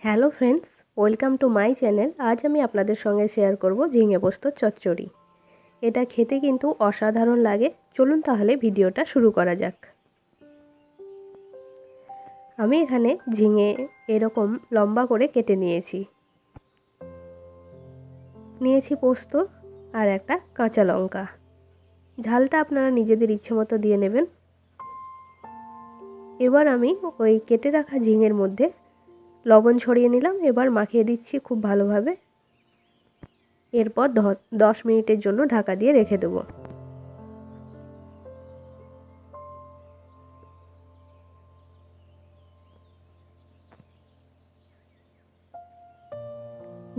Hello friends, welcome to my channel. আজ আমি আপনাদের সঙ্গে শেয়ার করব ঝিঙে পোস্তর চচ্চড়ি। এটা খেতে কিন্তু অসাধারণ লাগে। চলুন তাহলে ভিডিওটা শুরু করা যাক। আমি এখানে ঝিঙে এরকম লম্বা করে কেটে নিয়েছি পোস্ত আর একটা কাঁচা লঙ্কা। ঝালটা আপনারা নিজেদের ইচ্ছে মতো দিয়ে নেবেন। এবার আমি ওই কেটে রাখা ঝিঙের মধ্যে লবণ ছড়িয়ে নিলাম। এবার মাখিয়ে দিচ্ছি খুব ভালোভাবে। এরপর 10 মিনিটের জন্য ঢাকা দিয়ে রেখে দেবো।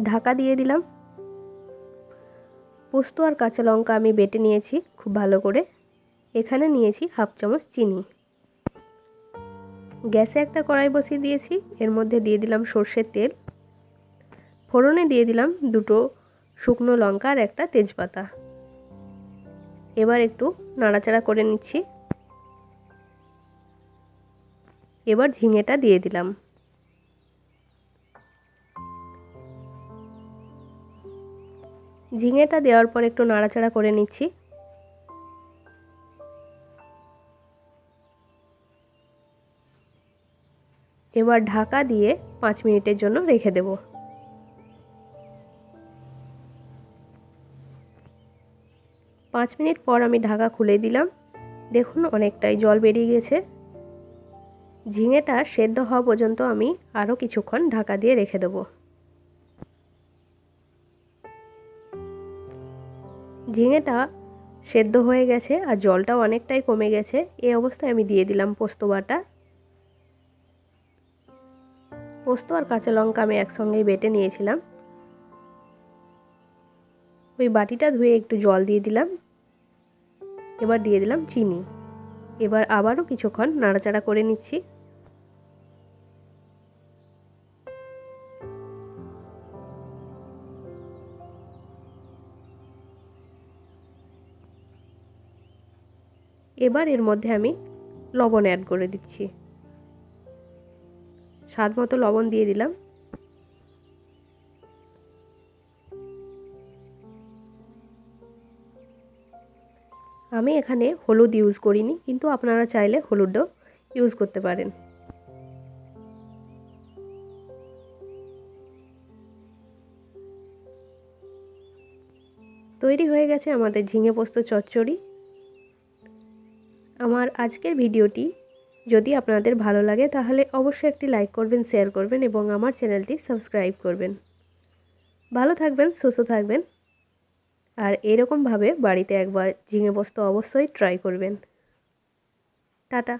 ঢাকা দিয়ে দিলাম। পোস্ত আর কাঁচা লঙ্কা আমি বেটে নিয়েছি খুব ভালো করে। এখানে নিয়েছি হাফ চামচ চিনি। গ্যাসে একটা কড়াই বসিয়ে দিয়েছি। এর মধ্যে দিয়ে দিলাম সর্ষের তেল। ফোড়নে দিয়ে দিলাম দুটো শুকনো লঙ্কা আর একটা তেজপাতা। এবার একটু নাড়াচাড়া করে নিচ্ছি। এবার ঝিঙেটা দিয়ে দিলাম। ঝিঙেটা দেওয়ার পর একটু নাড়াচাড়া করে নিচ্ছি। এবার ঢাকা দিয়ে 5 মিনিটের জন্য রেখে দেব। 5 মিনিট পর আমি ঢাকা খুলে দিলাম। দেখুন অনেকটাই জল বেরিয়ে গেছে। ঝিঙেটা সেদ্ধ হওয়া পর্যন্ত আমি আরও কিছুক্ষণ ঢাকা দিয়ে রেখে দেব। ঝিঙেটা সেদ্ধ হয়ে গেছে আর জলটাও অনেকটাই কমে গেছে। এই অবস্থায় আমি দিয়ে দিলাম পোস্ত বাটা। পোস্ত আর কাঁচা লঙ্কা আমি একসঙ্গেই বেটে নিয়েছিলাম। ওই বাটিটা ধুয়ে একটু জল দিয়ে দিলাম। এবার দিয়ে দিলাম চিনি। এবার আবারও কিছুক্ষণ নাড়াচাড়া করে নিচ্ছি। এবার এর মধ্যে আমি লবণ অ্যাড করে দিচ্ছি। স্বাদ মতো লবণ দিয়ে দিলাম। আমি এখানে হলুদ ইউজ করিনি, কিন্তু আপনারা চাইলে হলুদও ইউজ করতে পারেন। তৈরি হয়ে গেছে আমাদের ঝিঙে পোস্ত চচ্চড়ি। আমার আজকের ভিডিওটি যদি আপনাদের ভালো লাগে তাহলে অবশ্যই একটি লাইক করবেন, শেয়ার করবেন এবং আমার চ্যানেলটি সাবস্ক্রাইব করবেন। ভালো থাকবেন, সুস্থ থাকবেন। আর এরকমভাবে বাড়িতে একবার ঝিঙে পোস্ত অবশ্যই ট্রাই করবেন। টাটা।